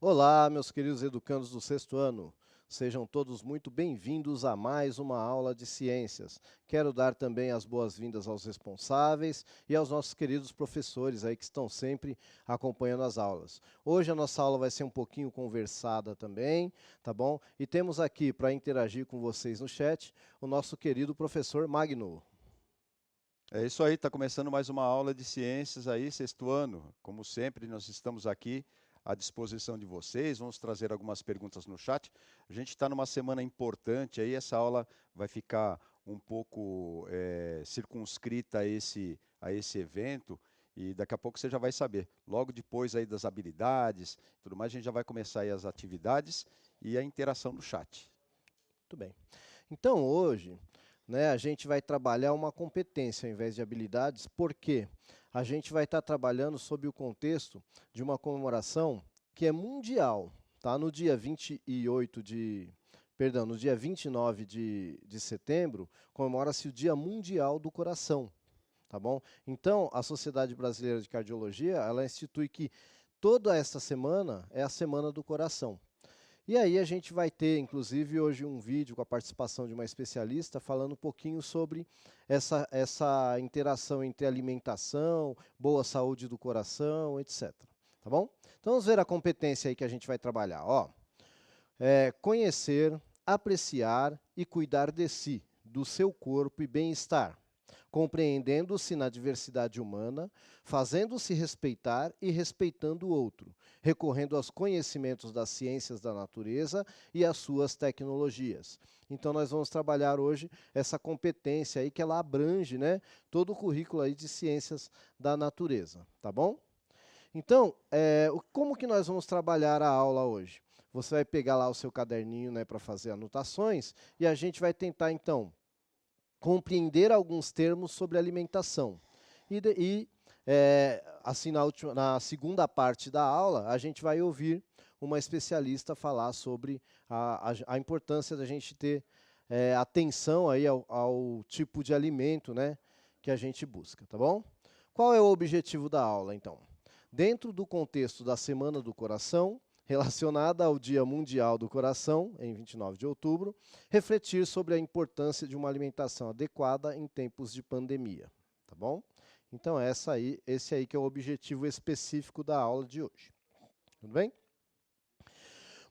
Olá, meus queridos educandos do sexto ano. Sejam todos muito bem-vindos a mais uma aula de ciências. Quero dar também as boas-vindas aos responsáveis e aos nossos queridos professores aí que estão sempre acompanhando as aulas. Hoje a nossa aula vai ser um pouquinho conversada também, tá bom? E temos aqui para interagir com vocês no chat o nosso querido professor Magno. É isso aí, está começando mais uma aula de ciências aí, sexto ano. Como sempre, nós estamos aqui à disposição de vocês, vamos trazer algumas perguntas no chat. A gente está numa semana importante aí, essa aula vai ficar um pouco circunscrita a esse evento, e daqui a pouco você já vai saber. Logo depois aí das habilidades, tudo mais, a gente já vai começar aí as atividades e a interação no chat. Muito bem. Então, hoje, a gente vai trabalhar uma competência ao invés de habilidades, porque a gente vai estar trabalhando sob o contexto de uma comemoração que é mundial. Tá? No dia 29 de setembro, comemora-se o Dia Mundial do Coração. Tá bom? Então, a Sociedade Brasileira de Cardiologia, ela institui que toda esta semana é a Semana do Coração. E aí a gente vai ter, inclusive, hoje um vídeo com a participação de uma especialista falando um pouquinho sobre essa interação entre alimentação, boa saúde do coração, etc. Tá bom? Então vamos ver a competência aí que a gente vai trabalhar. Ó, conhecer, apreciar e cuidar de si, do seu corpo e bem-estar, compreendendo-se na diversidade humana, fazendo-se respeitar e respeitando o outro, recorrendo aos conhecimentos das ciências da natureza e às suas tecnologias. Então nós vamos trabalhar hoje essa competência aí que ela abrange, todo o currículo aí de ciências da natureza, tá bom? Então, como que nós vamos trabalhar a aula hoje? Você vai pegar lá o seu caderninho, para fazer anotações e a gente vai tentar então compreender alguns termos sobre alimentação. Assim, na segunda parte da aula, a gente vai ouvir uma especialista falar sobre a importância da gente ter atenção aí ao tipo de alimento, que a gente busca, tá bom? Qual é o objetivo da aula, então? Dentro do contexto da Semana do Coração, relacionada ao Dia Mundial do Coração, em 29 de outubro, refletir sobre a importância de uma alimentação adequada em tempos de pandemia, tá bom? Então esse aí que é o objetivo específico da aula de hoje. Tudo bem?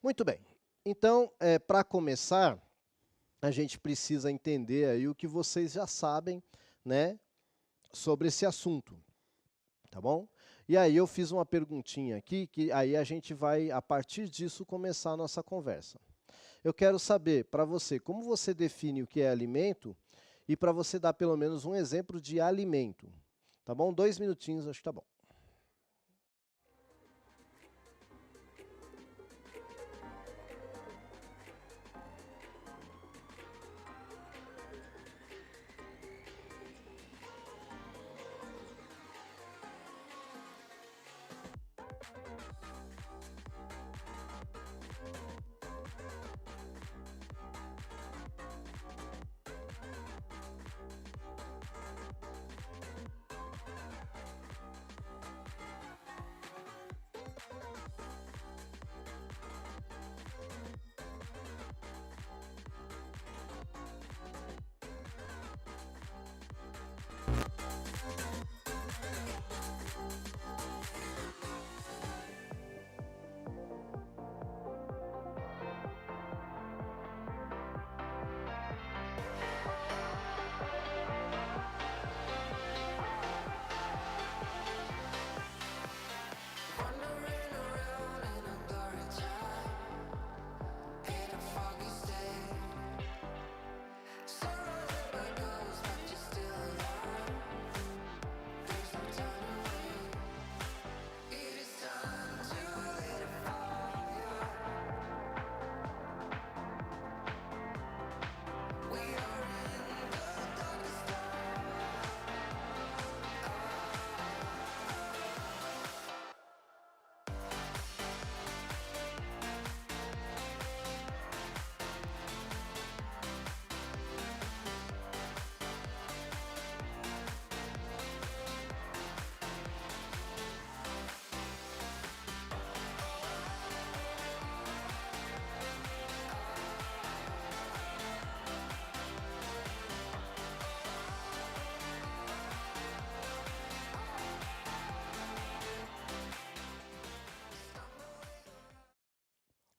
Muito bem. Então, para começar, a gente precisa entender aí o que vocês já sabem, sobre esse assunto, tá bom? E aí eu fiz uma perguntinha aqui, que aí a gente vai, a partir disso, começar a nossa conversa. Eu quero saber, para você, como você define o que é alimento e para você dar pelo menos um exemplo de alimento. Tá bom? 2 minutinhos, acho que tá bom.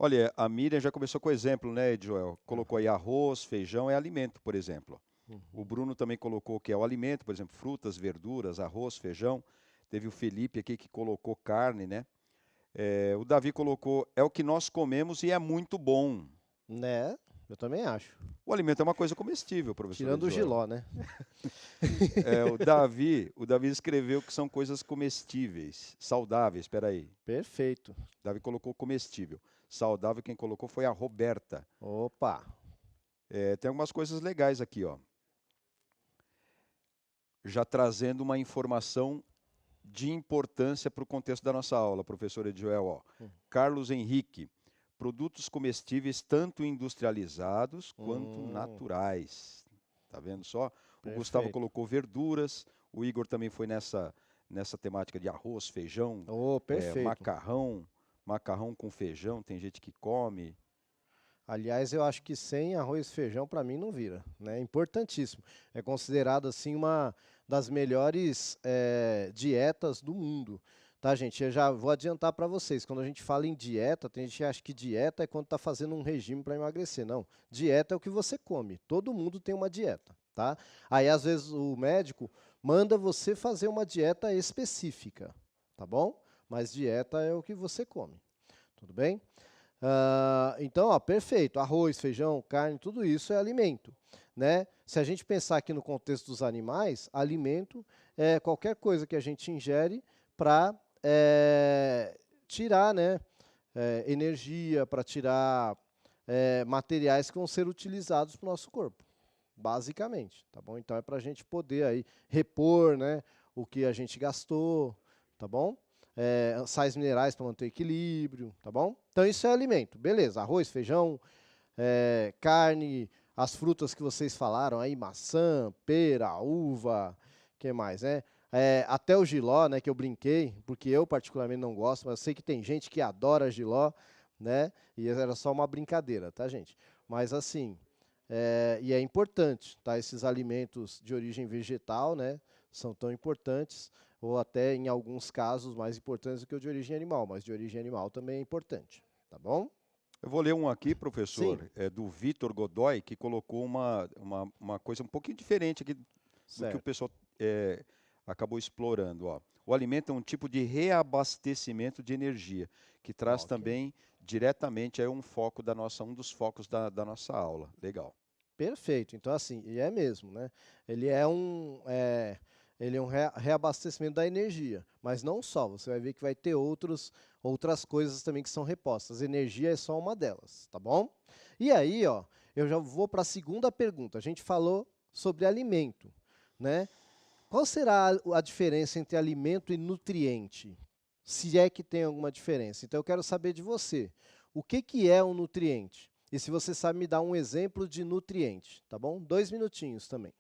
Olha, a Miriam já começou com o exemplo, né, Joel? Colocou aí arroz, feijão é alimento, por exemplo. O Bruno também colocou que é o alimento, por exemplo, frutas, verduras, arroz, feijão. Teve o Felipe aqui que colocou carne, né? O Davi colocou, é o que nós comemos e é muito bom. Né? Eu também acho. O alimento é uma coisa comestível, professor Tirando o Joel. jiló, né? O Davi escreveu que são coisas comestíveis, saudáveis, espera aí. Perfeito. Davi colocou comestível. Saudável, quem colocou foi a Roberta. Opa. Tem algumas coisas legais aqui, ó. Já trazendo uma informação de importância para o contexto da nossa aula, professor Edjoel. Ó. Carlos Henrique, produtos comestíveis tanto industrializados quanto naturais. Tá vendo só? O Gustavo colocou verduras, o Igor também foi nessa temática de arroz, feijão, macarrão com feijão, tem gente que come. Aliás, eu acho que sem arroz e feijão para mim não vira, né? É importantíssimo. É considerado assim uma das melhores dietas do mundo, tá, gente? Eu já vou adiantar para vocês. Quando a gente fala em dieta, tem gente que acha que dieta é quando está fazendo um regime para emagrecer. Não, dieta é o que você come. Todo mundo tem uma dieta, tá? Aí às vezes o médico manda você fazer uma dieta específica, tá bom? Mas dieta é o que você come, tudo bem? Então, ó, perfeito, arroz, feijão, carne, tudo isso é alimento, né? Se a gente pensar aqui no contexto dos animais, alimento é qualquer coisa que a gente ingere para tirar, né, energia, para tirar materiais que vão ser utilizados para o nosso corpo, basicamente, tá bom? Então é para a gente poder aí repor, né, o que a gente gastou, tá bom? Sais minerais para manter equilíbrio, tá bom? Então isso é alimento, beleza, arroz, feijão, carne, as frutas que vocês falaram aí, maçã, pera, uva, que mais, né? Até o jiló, né, que eu brinquei, porque eu particularmente não gosto, mas eu sei que tem gente que adora jiló, né? E era só uma brincadeira, tá, gente? Mas assim, e é importante, tá? Esses alimentos de origem vegetal, né, são tão importantes, ou até, em alguns casos, mais importantes do que o de origem animal, mas de origem animal também é importante, tá bom? Eu vou ler um aqui, professor, Sim. do Vitor Godoy, que colocou uma coisa um pouquinho diferente aqui do que o pessoal acabou explorando. Ó. O alimento é um tipo de reabastecimento de energia, que traz também diretamente um dos focos da nossa aula. Legal. Perfeito. Então, assim, e é mesmo, né? Ele é um reabastecimento da energia, mas não só, você vai ver que vai ter outras coisas também que são repostas. Energia é só uma delas, tá bom? E aí, ó, eu já vou para a segunda pergunta. A gente falou sobre alimento, né? Qual será a diferença entre alimento e nutriente? Se é que tem alguma diferença. Então, eu quero saber de você. O que é um nutriente? E se você sabe me dar um exemplo de nutriente, tá bom? 2 minutinhos também.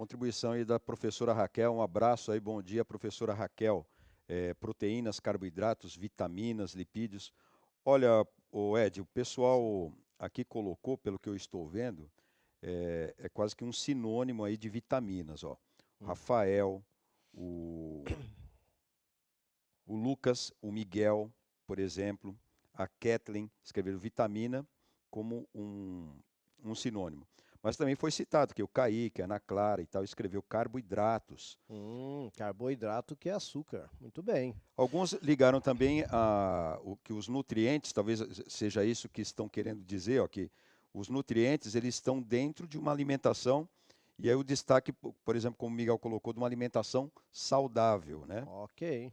Contribuição aí da professora Raquel, um abraço aí, bom dia, professora Raquel. Proteínas, carboidratos, vitaminas, lipídios. Olha, Ed, o pessoal aqui colocou, pelo que eu estou vendo, é quase que um sinônimo aí de vitaminas, ó. Rafael, o Lucas, o Miguel, por exemplo, a Kathleen escreveram vitamina como um sinônimo. Mas também foi citado que o Kaique, a Ana Clara e tal, escreveu carboidratos. Carboidrato que é açúcar. Muito bem. Alguns ligaram também que os nutrientes, talvez seja isso que estão querendo dizer, ó, que os nutrientes eles estão dentro de uma alimentação, e aí o destaque, por exemplo, como o Miguel colocou, de uma alimentação saudável, né? Ok.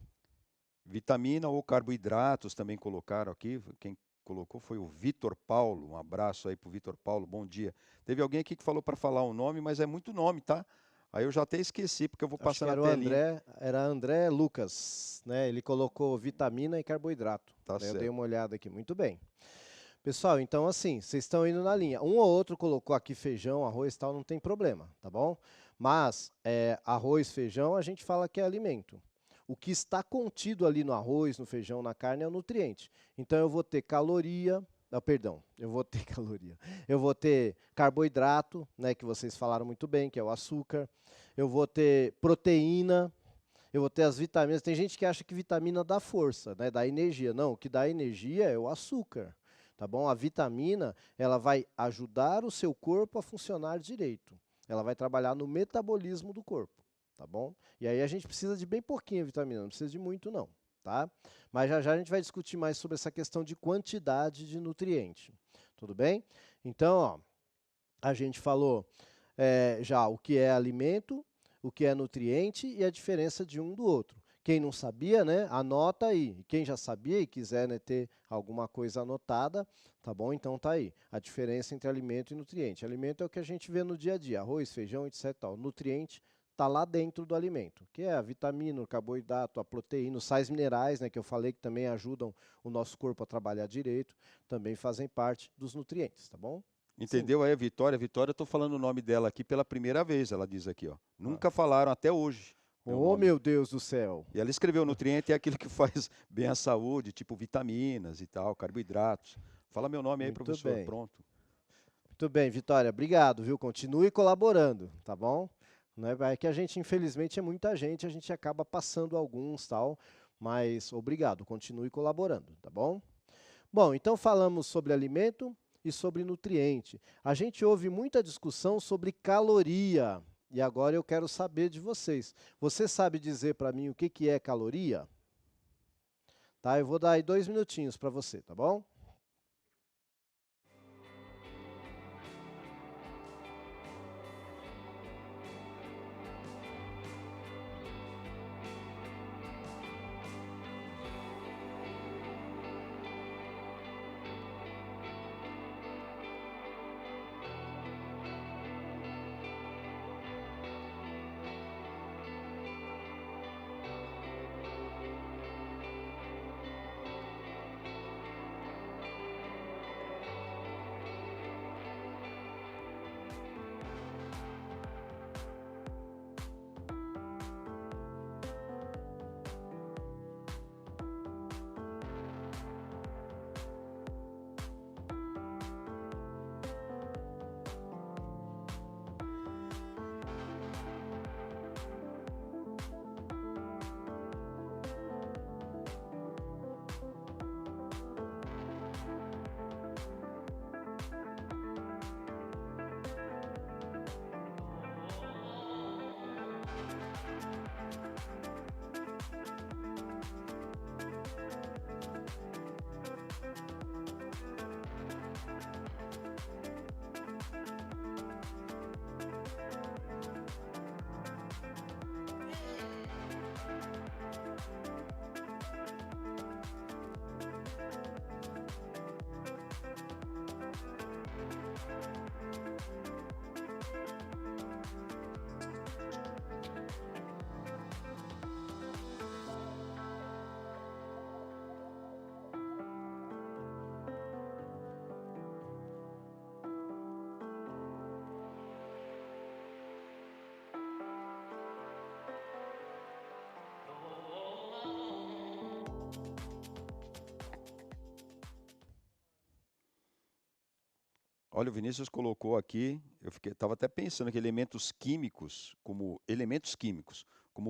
Vitamina ou carboidratos também colocaram aqui, quem colocou foi o Vitor Paulo, um abraço aí para o Vitor Paulo, bom dia. Teve alguém aqui que falou para falar o nome, mas é muito nome, tá? Aí eu já até esqueci, porque eu vou Acho passar que na era o telinha. André, André Lucas, né? Ele colocou vitamina e carboidrato. Tá Eu dei certo. uma olhada aqui, muito bem. Pessoal, então assim, vocês estão indo na linha. Um ou outro colocou aqui feijão, arroz e tal, não tem problema, tá bom? Mas arroz, feijão, a gente fala que é alimento. O que está contido ali no arroz, no feijão, na carne é o nutriente. Então eu vou ter caloria, eu vou ter caloria. Eu vou ter carboidrato, né, que vocês falaram muito bem, que é o açúcar. Eu vou ter proteína, eu vou ter as vitaminas. Tem gente que acha que vitamina dá força, né, dá energia. Não, o que dá energia é o açúcar, tá bom? A vitamina, ela vai ajudar o seu corpo a funcionar direito. Ela vai trabalhar no metabolismo do corpo, tá bom? E aí a gente precisa de bem pouquinha vitamina, não precisa de muito não, tá? Mas já já a gente vai discutir mais sobre essa questão de quantidade de nutriente, tudo bem? Então, ó, a gente falou já o que é alimento, o que é nutriente e a diferença de um do outro. Quem não sabia, né, anota aí. Quem já sabia e quiser, né, ter alguma coisa anotada, tá bom? Então tá aí. A diferença entre alimento e nutriente. Alimento é o que a gente vê no dia a dia, arroz, feijão, etc. Tal. Nutriente está lá dentro do alimento, que é a vitamina, o carboidrato, a proteína, os sais minerais, né, que eu falei que também ajudam o nosso corpo a trabalhar direito, também fazem parte dos nutrientes, tá bom? Entendeu aí a Vitória? Vitória, eu estou falando o nome dela aqui pela primeira vez, ela diz aqui, ó. Ah. Nunca falaram até hoje meu Oh, nome. meu Deus do céu! E ela escreveu, nutriente é aquilo que faz bem à saúde, tipo vitaminas e tal, carboidratos. Fala meu nome aí, Muito professor, bem. pronto. Muito bem, Vitória, obrigado, viu? Continue colaborando, tá bom? Né? É que a gente, infelizmente, é muita gente, a gente acaba passando alguns, tal, mas obrigado, continue colaborando, tá bom? Bom, então falamos sobre alimento e sobre nutriente. A gente ouve muita discussão sobre caloria, e agora eu quero saber de vocês. Você sabe dizer para mim o que é caloria? Tá, eu vou dar aí 2 minutinhos para você, tá bom? Olha, o Vinícius colocou aqui, estava até pensando que elementos químicos, como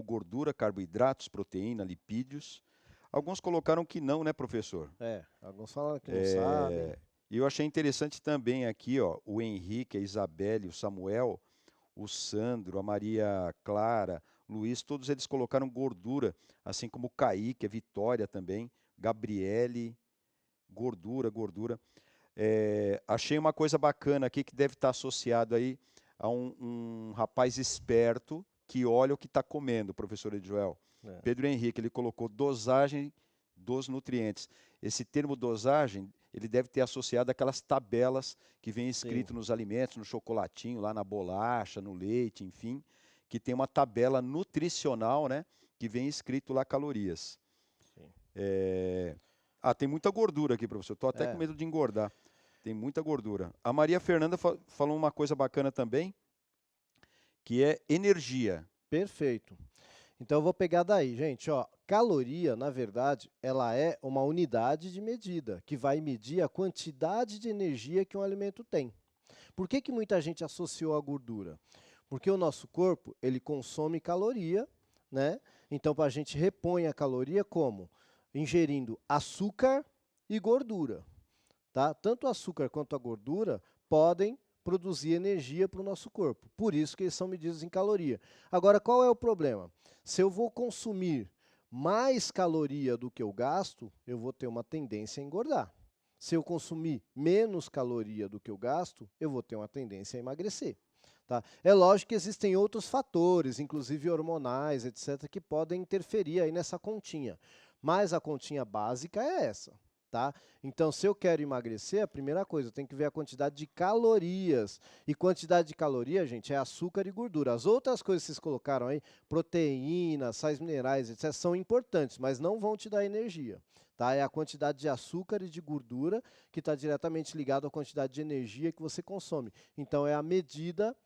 gordura, carboidratos, proteína, lipídios. Alguns colocaram que não, né, professor? Alguns falam que não sabem. E eu achei interessante também aqui, ó, o Henrique, a Isabelle, o Samuel, o Sandro, a Maria Clara, Luiz, todos eles colocaram gordura, assim como o Kaique, a Vitória também, Gabriele, gordura. Achei uma coisa bacana aqui que deve estar associado aí a um rapaz esperto que olha o que está comendo, professor Edjoel. Pedro Henrique, ele colocou dosagem dos nutrientes. Esse termo dosagem, ele deve ter associado aquelas tabelas que vem escrito nos alimentos, no chocolatinho, lá na bolacha, no leite, enfim, que tem uma tabela nutricional, né, que vem escrito lá calorias. Tem muita gordura aqui, professor. Estou até com medo de engordar. Tem muita gordura. A Maria Fernanda falou uma coisa bacana também, que é energia. Perfeito. Então eu vou pegar daí, gente, ó, caloria, na verdade, ela é uma unidade de medida, que vai medir a quantidade de energia que um alimento tem. Por que que muita gente associou a gordura? Porque o nosso corpo, ele consome caloria, né? Então a gente repõe a caloria como? Ingerindo açúcar e gordura, tá? Tanto o açúcar quanto a gordura podem produzir energia para o nosso corpo. Por isso que eles são medidos em caloria. Agora, qual é o problema? Se eu vou consumir mais caloria do que eu gasto, eu vou ter uma tendência a engordar. Se eu consumir menos caloria do que eu gasto, eu vou ter uma tendência a emagrecer. Tá? É lógico que existem outros fatores, inclusive hormonais, etc., que podem interferir aí nessa continha. Mas a continha básica é essa. Tá? Então, se eu quero emagrecer, a primeira coisa, eu tenho que ver a quantidade de calorias. E quantidade de caloria, gente, é açúcar e gordura. As outras coisas que vocês colocaram aí, proteínas, sais minerais, etc., são importantes, mas não vão te dar energia. Tá? É a quantidade de açúcar e de gordura que está diretamente ligado à quantidade de energia que você consome. Então, é a medida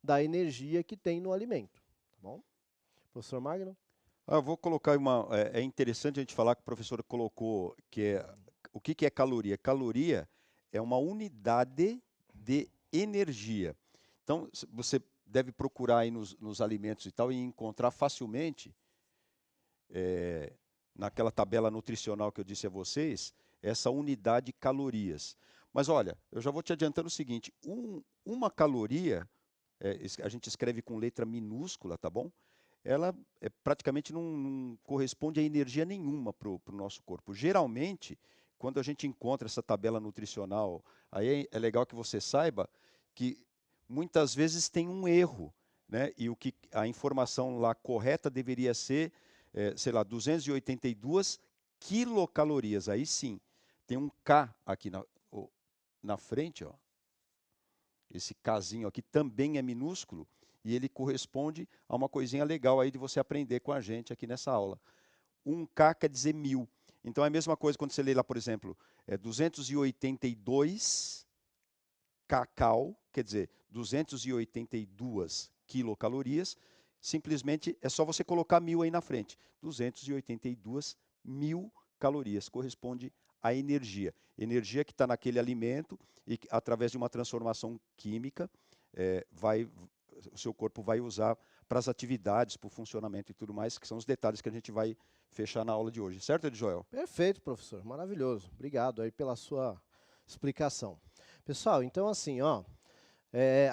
da energia que tem no alimento. Tá bom? Professor Magno? Eu vou colocar É interessante a gente falar que o professor colocou o que é caloria? Caloria é uma unidade de energia. Então, você deve procurar aí nos alimentos e tal e encontrar facilmente, naquela tabela nutricional que eu disse a vocês, essa unidade de calorias. Mas olha, eu já vou te adiantando o seguinte, uma caloria, a gente escreve com letra minúscula, tá bom? Ela praticamente não corresponde a energia nenhuma para o nosso corpo. Geralmente, quando a gente encontra essa tabela nutricional, aí é legal que você saiba que muitas vezes tem um erro, né? E a informação lá correta deveria ser, sei lá, 282 quilocalorias. Aí sim, tem um K aqui na frente, ó. Esse Kzinho aqui também é minúsculo e ele corresponde a uma coisinha legal aí de você aprender com a gente aqui nessa aula. 1K quer dizer 1000. Então é a mesma coisa quando você lê lá, por exemplo, 282 cacau, quer dizer, 282 quilocalorias, simplesmente é só você colocar 1000 aí na frente. 282 mil calorias, corresponde à energia. Energia que está naquele alimento e que, através de uma transformação química, o seu corpo vai usar para as atividades, para o funcionamento e tudo mais, que são os detalhes que a gente vai fechar na aula de hoje. Certo, Edjoel? Perfeito, professor. Maravilhoso. Obrigado aí pela sua explicação. Pessoal, então assim, ó,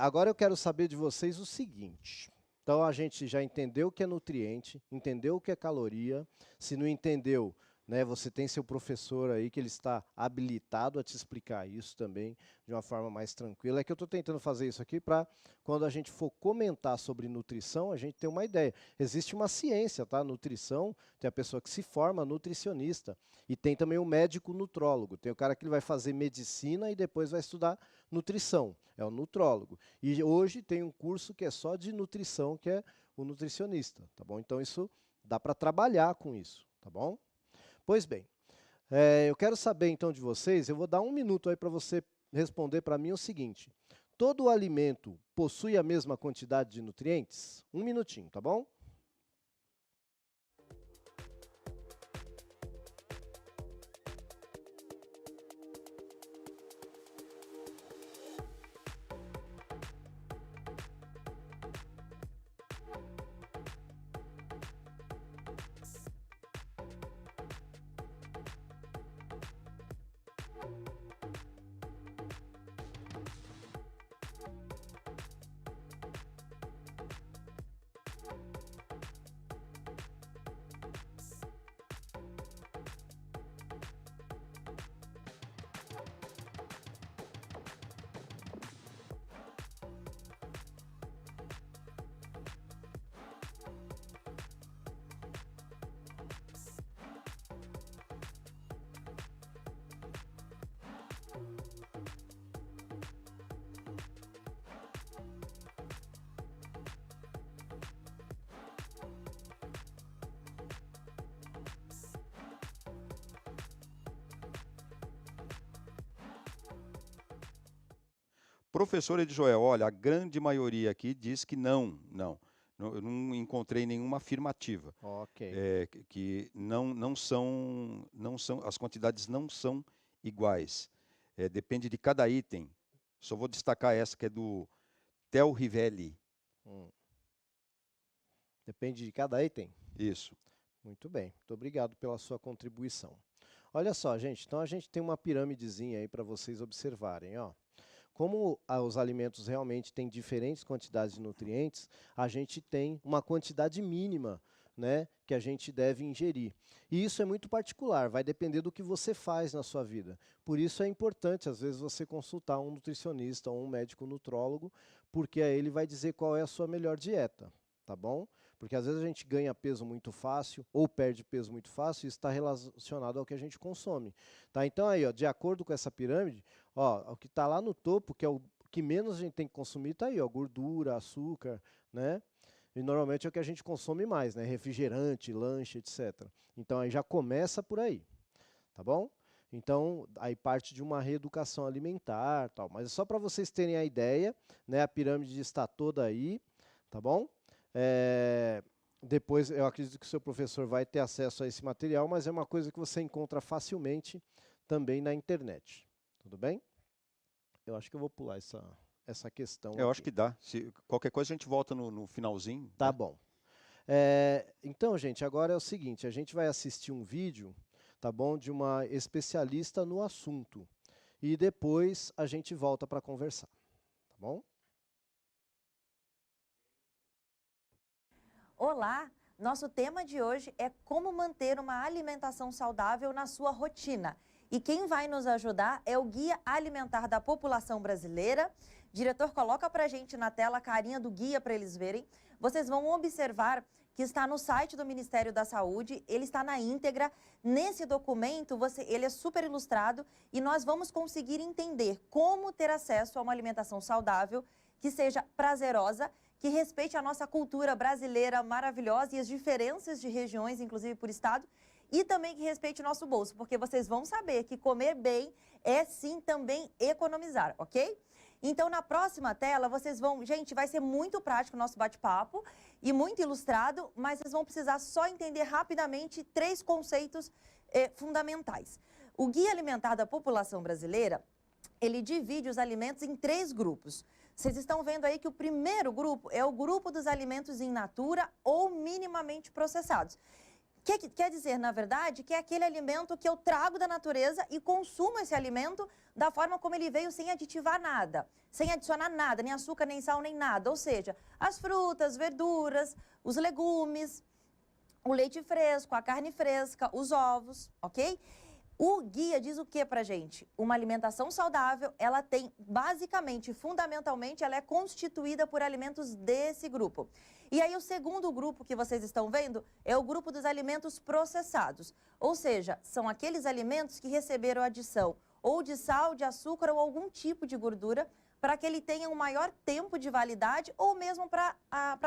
agora eu quero saber de vocês o seguinte. Então a gente já entendeu o que é nutriente, entendeu o que é caloria. Se não entendeu, né, você tem seu professor aí que ele está habilitado a te explicar isso também de uma forma mais tranquila. É que eu estou tentando fazer isso aqui para, quando a gente for comentar sobre nutrição, a gente ter uma ideia. Existe uma ciência, tá? Nutrição, tem a pessoa que se forma nutricionista e tem também o médico nutrólogo. Tem o cara que ele vai fazer medicina e depois vai estudar nutrição, é o nutrólogo. E hoje tem um curso que é só de nutrição, que é o nutricionista, tá bom? Então isso dá para trabalhar com isso, tá bom? Pois bem, eu quero saber então de vocês, eu vou dar 1 minuto aí para você responder para mim o seguinte: todo alimento possui a mesma quantidade de nutrientes? 1 minutinho, tá bom? Professor Edjoel, olha, a grande maioria aqui diz que não. Eu não encontrei nenhuma afirmativa. Ok. Que não são, as quantidades não são iguais. Depende de cada item. Só vou destacar essa que é do Theo Rivelli. Depende de cada item? Isso. Muito bem, muito obrigado pela sua contribuição. Olha só, gente, então a gente tem uma pirâmidezinha aí para vocês observarem, ó. Como os alimentos realmente têm diferentes quantidades de nutrientes, a gente tem uma quantidade mínima, né, que a gente deve ingerir. E isso é muito particular, vai depender do que você faz na sua vida. Por isso é importante, às vezes, você consultar um nutricionista ou um médico nutrólogo, porque aí ele vai dizer qual é a sua melhor dieta, tá bom? Porque às vezes a gente ganha peso muito fácil ou perde peso muito fácil, e isso está relacionado ao que a gente consome. Tá? Então aí, ó, de acordo com essa pirâmide, ó, o que está lá no topo, que é o que menos a gente tem que consumir, está aí, ó, gordura, açúcar, né? E normalmente é o que a gente consome mais, né? Refrigerante, lanche, etc. Então aí já começa por aí, tá bom? Então aí parte de uma reeducação alimentar, tal. Mas é só para vocês terem a ideia, né? A pirâmide está toda aí, tá bom? Depois eu acredito que o seu professor vai ter acesso a esse material, mas é uma coisa que você encontra facilmente também na internet. Tudo bem? Eu acho que eu vou pular essa questão Eu aqui. acho que dá. Qualquer coisa a gente volta no finalzinho. Tá, né? bom. Então, gente, agora é o seguinte, a gente vai assistir um vídeo, tá bom, de uma especialista no assunto. E depois a gente volta para conversar, tá bom? Olá! Nosso tema de hoje é como manter uma alimentação saudável na sua rotina. E quem vai nos ajudar é o Guia Alimentar da População Brasileira. Diretor, coloca pra gente na tela a carinha do guia para eles verem. Vocês vão observar que está no site do Ministério da Saúde, ele está na íntegra. Nesse documento, ele é super ilustrado e nós vamos conseguir entender como ter acesso a uma alimentação saudável que seja prazerosa, que respeite a nossa cultura brasileira maravilhosa e as diferenças de regiões, inclusive por estado, e também que respeite o nosso bolso, porque vocês vão saber que comer bem é sim também economizar, ok? Então, na próxima tela, vocês vão... Gente, vai ser muito prático o nosso bate-papo e muito ilustrado, mas vocês vão precisar só entender rapidamente 3 conceitos fundamentais. O Guia Alimentar da População Brasileira, ele divide os alimentos em 3 grupos. Vocês estão vendo aí que o primeiro grupo é o grupo dos alimentos in natura ou minimamente processados. Quer dizer, na verdade, que é aquele alimento que eu trago da natureza e consumo esse alimento da forma como ele veio, sem aditivar nada, sem adicionar nada, nem açúcar, nem sal, nem nada. Ou seja, as frutas, verduras, os legumes, o leite fresco, a carne fresca, os ovos, ok? O guia diz o que pra gente? Uma alimentação saudável, ela tem, basicamente, fundamentalmente, ela é constituída por alimentos desse grupo. E aí o segundo grupo que vocês estão vendo é o grupo dos alimentos processados. Ou seja, são aqueles alimentos que receberam adição ou de sal, de açúcar ou algum tipo de gordura para que ele tenha um maior tempo de validade ou mesmo para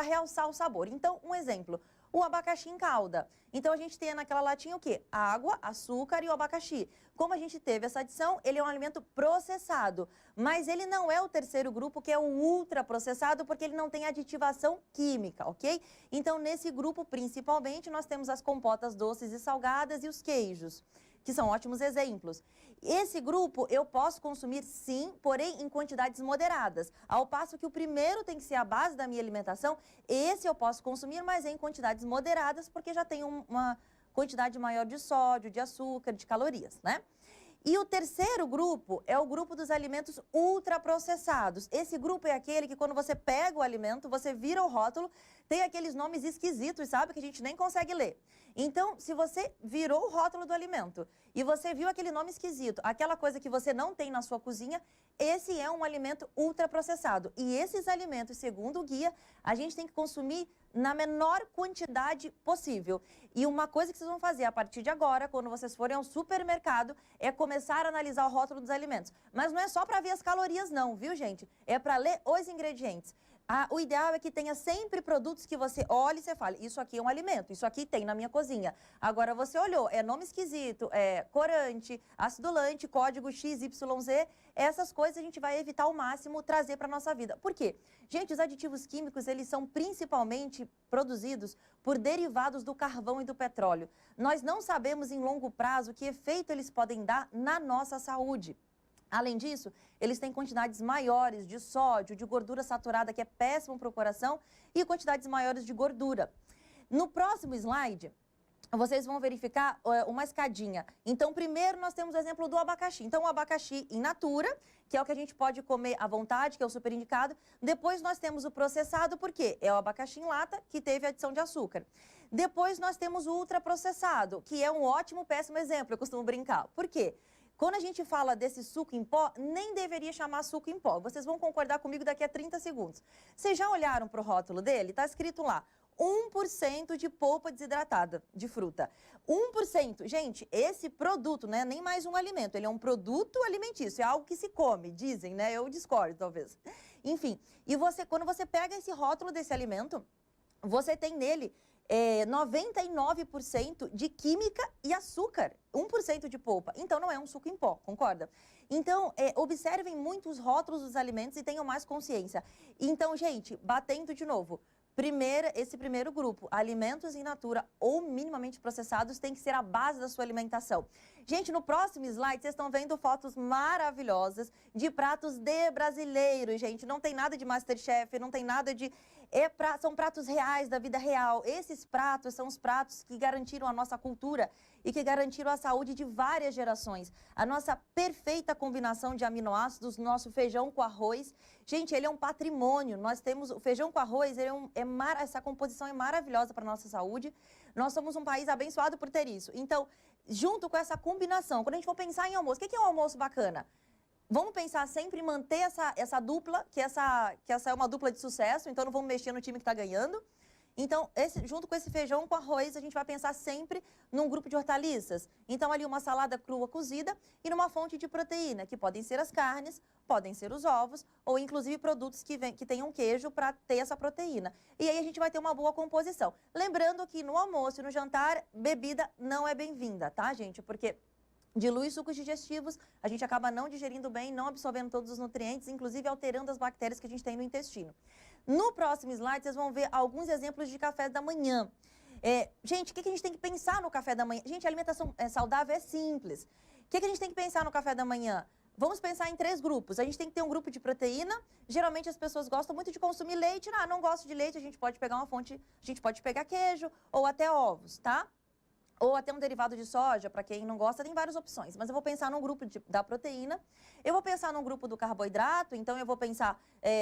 realçar o sabor. Então, um exemplo. O abacaxi em calda. Então, a gente tem naquela latinha o quê? Água, açúcar e o abacaxi. Como a gente teve essa adição, ele é um alimento processado. Mas ele não é o terceiro grupo, que é o ultraprocessado, porque ele não tem aditivação química, ok? Então, nesse grupo, principalmente, nós temos as compotas doces e salgadas e os queijos, que são ótimos exemplos. Esse grupo eu posso consumir sim, porém em quantidades moderadas. Ao passo que o primeiro tem que ser a base da minha alimentação, esse eu posso consumir, mas em quantidades moderadas, porque já tem uma quantidade maior de sódio, de açúcar, de calorias, né? E o terceiro grupo é o grupo dos alimentos ultraprocessados. Esse grupo é aquele que quando você pega o alimento, você vira o rótulo, tem aqueles nomes esquisitos, sabe, que a gente nem consegue ler. Então, se você virou o rótulo do alimento e você viu aquele nome esquisito, aquela coisa que você não tem na sua cozinha, esse é um alimento ultraprocessado. E esses alimentos, segundo o guia, a gente tem que consumir na menor quantidade possível. E uma coisa que vocês vão fazer a partir de agora, quando vocês forem ao supermercado, é começar a analisar o rótulo dos alimentos. Mas não é só para ver as calorias não, viu, gente? É para ler os ingredientes. O ideal é que tenha sempre produtos que você olhe e você fale, isso aqui é um alimento, isso aqui tem na minha cozinha. Agora você olhou, é nome esquisito, é corante, acidulante, código XYZ, essas coisas a gente vai evitar ao máximo trazer para a nossa vida. Por quê? Gente, os aditivos químicos, eles são principalmente produzidos por derivados do carvão e do petróleo. Nós não sabemos em longo prazo que efeito eles podem dar na nossa saúde. Além disso, eles têm quantidades maiores de sódio, de gordura saturada, que é péssimo para o coração, e quantidades maiores de gordura. No próximo slide, vocês vão verificar uma escadinha. Então, primeiro nós temos o exemplo do abacaxi. Então, o abacaxi in natura, que é o que a gente pode comer à vontade, que é o super indicado. Depois nós temos o processado, porque é o abacaxi em lata, que teve adição de açúcar. Depois nós temos o ultraprocessado, que é um ótimo, péssimo exemplo, eu costumo brincar. Por quê? Quando a gente fala desse suco em pó, nem deveria chamar suco em pó. Vocês vão concordar comigo daqui a 30 segundos. Vocês já olharam para o rótulo dele? Está escrito lá, 1% de polpa desidratada de fruta. 1%. Gente, esse produto não é nem mais um alimento, ele é um produto alimentício, é algo que se come, dizem, né? Eu discordo, talvez. Enfim, e quando você pega esse rótulo desse alimento, você tem nele 99% de química e açúcar, 1% de polpa. Então, não é um suco em pó, concorda? Então, observem muito os rótulos dos alimentos e tenham mais consciência. Então, gente, batendo de novo, esse primeiro grupo, alimentos in natura ou minimamente processados, tem que ser a base da sua alimentação. Gente, no próximo slide, vocês estão vendo fotos maravilhosas de pratos de brasileiros, gente. Não tem nada de MasterChef, não tem nada de... são pratos reais, da vida real. Esses pratos são os pratos que garantiram a nossa cultura e que garantiram a saúde de várias gerações. A nossa perfeita combinação de aminoácidos, nosso feijão com arroz. Gente, ele é um patrimônio. Nós temos o feijão com arroz, essa composição é maravilhosa para a nossa saúde. Nós somos um país abençoado por ter isso. Então, junto com essa combinação, quando a gente for pensar em almoço, o que é um almoço bacana? Vamos pensar sempre em manter essa dupla, que essa é uma dupla de sucesso, então não vamos mexer no time que está ganhando. Então, junto com esse feijão com arroz, a gente vai pensar sempre num grupo de hortaliças. Então, ali uma salada crua cozida e numa fonte de proteína, que podem ser as carnes, podem ser os ovos, ou inclusive produtos que tenham queijo para ter essa proteína. E aí a gente vai ter uma boa composição. Lembrando que no almoço e no jantar, bebida não é bem-vinda, tá, gente? Porque dilui sucos digestivos, a gente acaba não digerindo bem, não absorvendo todos os nutrientes, inclusive alterando as bactérias que a gente tem no intestino. No próximo slide, vocês vão ver alguns exemplos de café da manhã. Gente, o que a gente tem que pensar no café da manhã? Gente, a alimentação saudável é simples. O que a gente tem que pensar no café da manhã? Vamos pensar em 3 grupos. A gente tem que ter um grupo de proteína. Geralmente as pessoas gostam muito de consumir leite. Não gosto de leite, a gente pode pegar uma fonte, a gente pode pegar queijo ou até ovos, tá? Ou até um derivado de soja, para quem não gosta, tem várias opções. Mas eu vou pensar num grupo da proteína, eu vou pensar num grupo do carboidrato, então eu vou pensar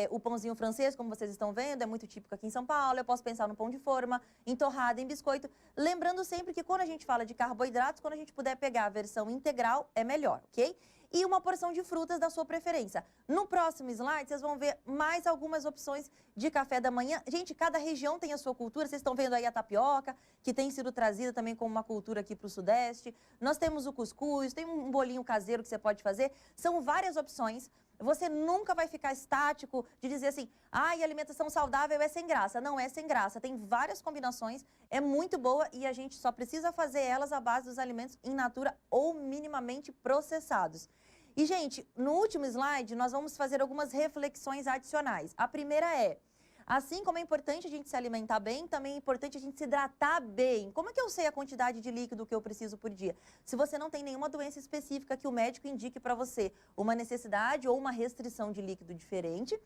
o pãozinho francês, como vocês estão vendo, é muito típico aqui em São Paulo, eu posso pensar no pão de forma, em torrada, em biscoito. Lembrando sempre que quando a gente fala de carboidratos, quando a gente puder pegar a versão integral, é melhor, ok? E uma porção de frutas da sua preferência. No próximo slide, vocês vão ver mais algumas opções de café da manhã. Gente, cada região tem a sua cultura. Vocês estão vendo aí a tapioca, que tem sido trazida também como uma cultura aqui para o Sudeste. Nós temos o cuscuz, tem um bolinho caseiro que você pode fazer. São várias opções. Você nunca vai ficar estático de dizer assim, alimentação saudável é sem graça. Não é sem graça, tem várias combinações, é muito boa e a gente só precisa fazer elas à base dos alimentos in natura ou minimamente processados. E, gente, no último slide, nós vamos fazer algumas reflexões adicionais. A primeira é, assim como é importante a gente se alimentar bem, também é importante a gente se hidratar bem. Como é que eu sei a quantidade de líquido que eu preciso por dia? Se você não tem nenhuma doença específica que o médico indique para você uma necessidade ou uma restrição de líquido diferente,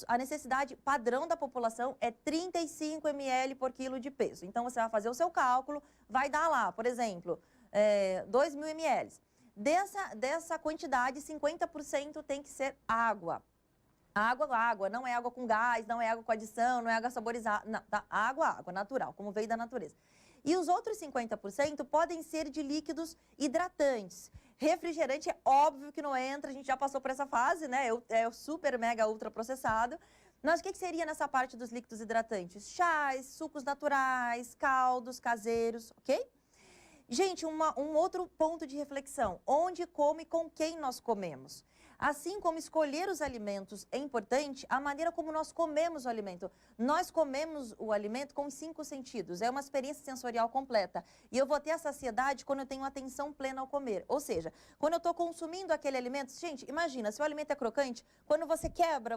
a necessidade padrão da população é 35 ml por quilo de peso. Então, você vai fazer o seu cálculo, vai dar lá, por exemplo, 2.000 ml. Dessa quantidade, 50% tem que ser água. Água, não é água com gás, não é água com adição, não é água saborizada, não, tá? Água, natural, como veio da natureza. E os outros 50% podem ser de líquidos hidratantes. Refrigerante é óbvio que não entra, a gente já passou por essa fase, né? É o super, mega, ultra processado. Mas o que seria nessa parte dos líquidos hidratantes? Chás, sucos naturais, caldos caseiros, ok? Gente, um outro ponto de reflexão, onde, como e com quem nós comemos. Assim como escolher os alimentos é importante, a maneira como nós comemos o alimento. Nós comemos o alimento com os 5 sentidos, é uma experiência sensorial completa. E eu vou ter a saciedade quando eu tenho atenção plena ao comer. Ou seja, quando eu estou consumindo aquele alimento, gente, imagina, se o alimento é crocante, quando você quebra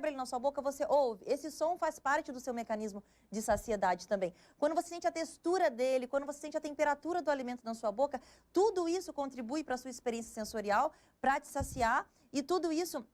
ele na sua boca, você ouve. Esse som faz parte do seu mecanismo de saciedade também. Quando você sente a textura dele, quando você sente a temperatura do alimento na sua boca, tudo isso contribui para a sua experiência sensorial, para te saciar, e tudo isso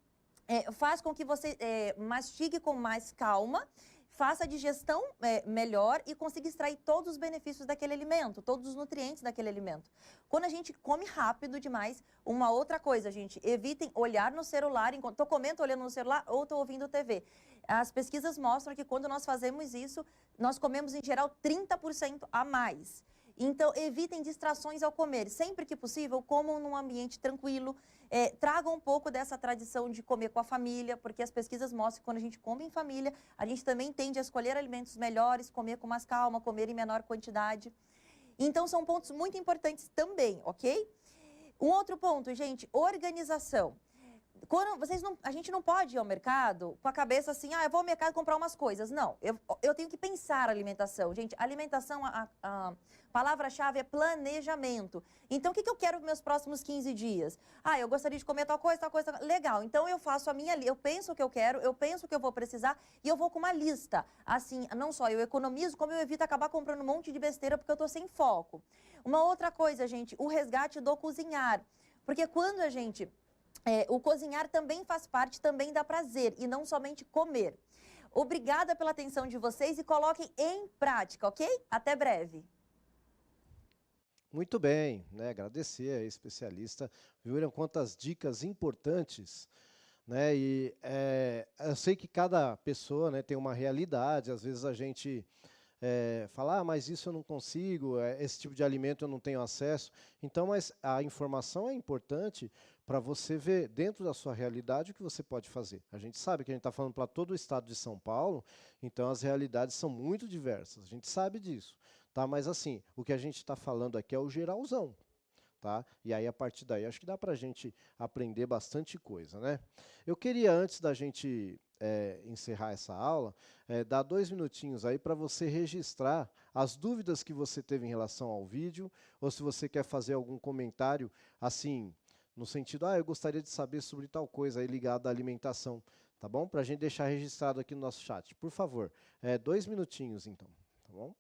faz com que você mastigue com mais calma, faça a digestão melhor e consiga extrair todos os benefícios daquele alimento, todos os nutrientes daquele alimento. Quando a gente come rápido demais, uma outra coisa, gente, evitem olhar no celular enquanto estou comendo, olhando no celular ou estou ouvindo TV. As pesquisas mostram que quando nós fazemos isso, nós comemos em geral 30% a mais. Então, evitem distrações ao comer. Sempre que possível, comam num ambiente tranquilo. Tragam um pouco dessa tradição de comer com a família, porque as pesquisas mostram que quando a gente come em família, a gente também tende a escolher alimentos melhores, comer com mais calma, comer em menor quantidade. Então, são pontos muito importantes também, ok? Um outro ponto, gente, organização. A gente não pode ir ao mercado com a cabeça assim, eu vou ao mercado comprar umas coisas. Não, eu tenho que pensar a alimentação. Gente, alimentação, a palavra-chave é planejamento. Então, o que eu quero nos meus próximos 15 dias? Eu gostaria de comer tal coisa, tal coisa. Legal, então eu faço a minha lista, eu penso o que eu quero, eu penso o que eu vou precisar e eu vou com uma lista. Assim, não só eu economizo, como eu evito acabar comprando um monte de besteira porque eu estou sem foco. Uma outra coisa, gente, o resgate do cozinhar. Porque quando a gente... o cozinhar também faz parte, também dá prazer, e não somente comer. Obrigada pela atenção de vocês e coloquem em prática, ok? Até breve. Muito bem, né? Agradecer a especialista. Viram quantas dicas importantes, né? E eu sei que cada pessoa, né, tem uma realidade, às vezes a gente... falar, mas isso eu não consigo, esse tipo de alimento eu não tenho acesso. Então, mas a informação é importante para você ver dentro da sua realidade o que você pode fazer. A gente sabe que a gente está falando para todo o estado de São Paulo, então as realidades são muito diversas, a gente sabe disso. Tá? Mas assim, o que a gente está falando aqui é o geralzão. Tá? E aí, a partir daí, acho que dá para a gente aprender bastante coisa, né? Eu queria, antes da gente encerrar essa aula, dar 2 minutinhos aí para você registrar as dúvidas que você teve em relação ao vídeo, ou se você quer fazer algum comentário, assim, no sentido, eu gostaria de saber sobre tal coisa aí ligada à alimentação, tá bom? Para a gente deixar registrado aqui no nosso chat. Por favor, 2 minutinhos, então, tá bom?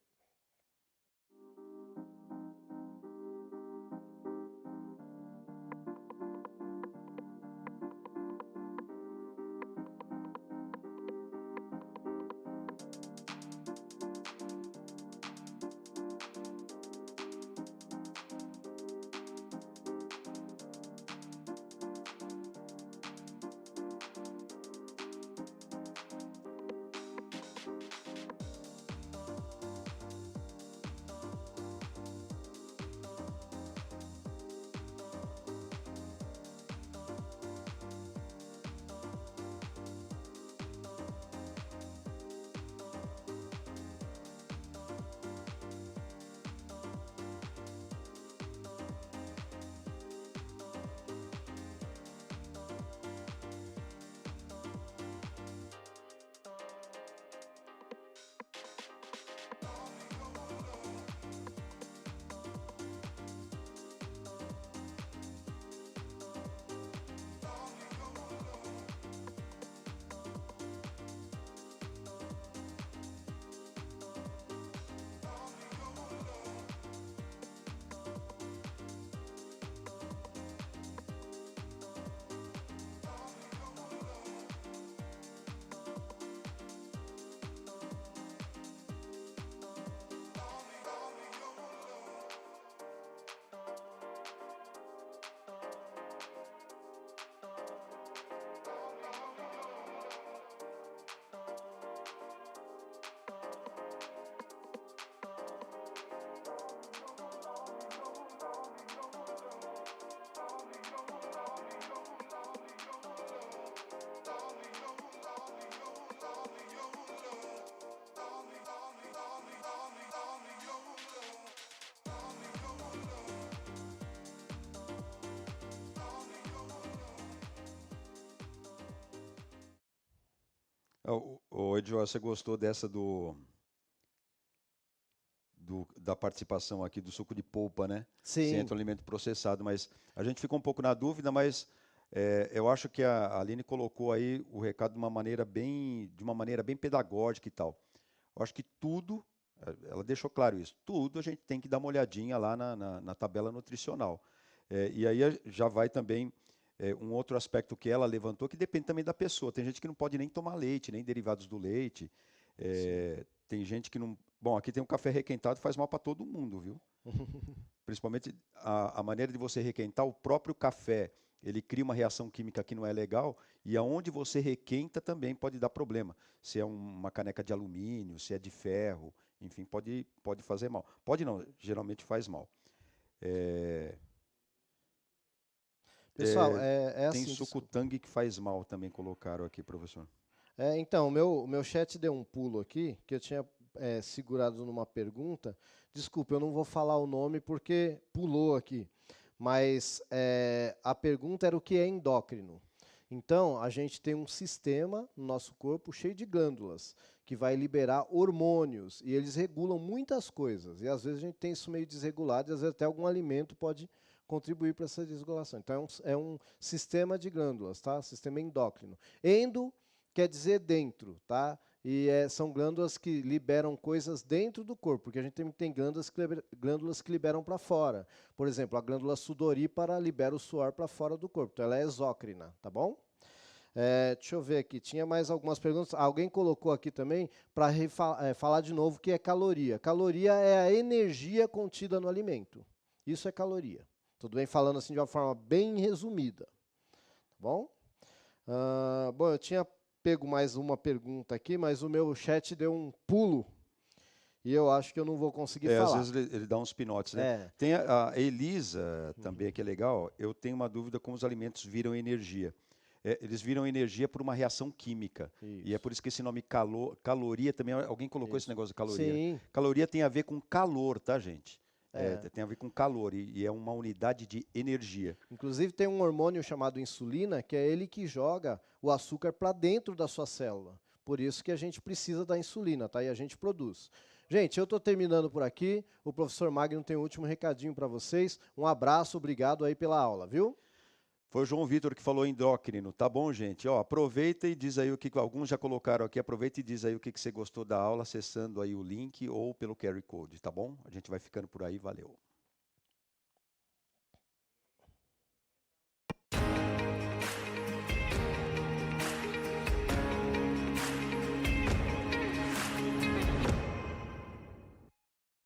Edjo, você gostou dessa da participação aqui do suco de polpa, né? Se Sim. entra o alimento processado, mas a gente ficou um pouco na dúvida, mas eu acho que a Aline colocou aí o recado de uma maneira bem pedagógica e tal. Eu acho que tudo, ela deixou claro isso, tudo a gente tem que dar uma olhadinha lá na tabela nutricional. E aí já vai também um outro aspecto que ela levantou, que depende também da pessoa. Tem gente que não pode nem tomar leite, nem derivados do leite. Tem gente que não. Bom, aqui tem um café requentado, faz mal para todo mundo, viu? Principalmente a maneira de você requentar o próprio café. Ele cria uma reação química que não é legal e aonde você requenta também pode dar problema. Se é uma caneca de alumínio, se é de ferro, enfim, pode fazer mal. Pode não, geralmente faz mal. Pessoal, é Tem assim, suco desculpa. tangue que faz mal, também colocaram aqui, professor. Então, o meu chat deu um pulo aqui, que eu tinha segurado numa pergunta. Desculpa, eu não vou falar o nome porque pulou aqui. Mas a pergunta era o que é endócrino. Então, a gente tem um sistema no nosso corpo cheio de glândulas, que vai liberar hormônios, e eles regulam muitas coisas. E às vezes a gente tem isso meio desregulado, e às vezes até algum alimento pode contribuir para essa desregulação. Então, é um sistema de glândulas, tá? Sistema endócrino. Endo quer dizer dentro, tá? E são glândulas que liberam coisas dentro do corpo, porque a gente tem glândulas que liberam para fora. Por exemplo, a glândula sudorípara libera o suor para fora do corpo, então ela é exócrina, tá bom? Deixa eu ver aqui, tinha mais algumas perguntas. Alguém colocou aqui também para falar de novo o que é caloria. Caloria é a energia contida no alimento. Isso é caloria. Tudo bem? Falando assim de uma forma bem resumida. Tá bom? Bom, eu tinha pego mais uma pergunta aqui, mas o meu chat deu um pulo e eu acho que eu não vou conseguir falar. Às vezes ele dá uns pinotes, né? Tem a Elisa também, que é legal. Eu tenho uma dúvida como os alimentos viram energia. Eles viram energia por uma reação química. Isso. E é por isso que esse nome caloria também. Alguém colocou esse negócio de caloria. Sim. Caloria tem a ver com calor, tá, gente? Tem a ver com calor e é uma unidade de energia. Inclusive tem um hormônio chamado insulina, que é ele que joga o açúcar para dentro da sua célula. Por isso que a gente precisa da insulina, tá? E a gente produz. Gente, eu estou terminando por aqui. O professor Magno tem um último recadinho para vocês. Um abraço, obrigado aí pela aula, viu? Foi o João Vitor que falou endócrino, tá bom, gente? Ó, aproveita e diz aí o que alguns já colocaram aqui, aproveita e diz aí o que você gostou da aula acessando aí o link ou pelo QR Code, tá bom? A gente vai ficando por aí, valeu.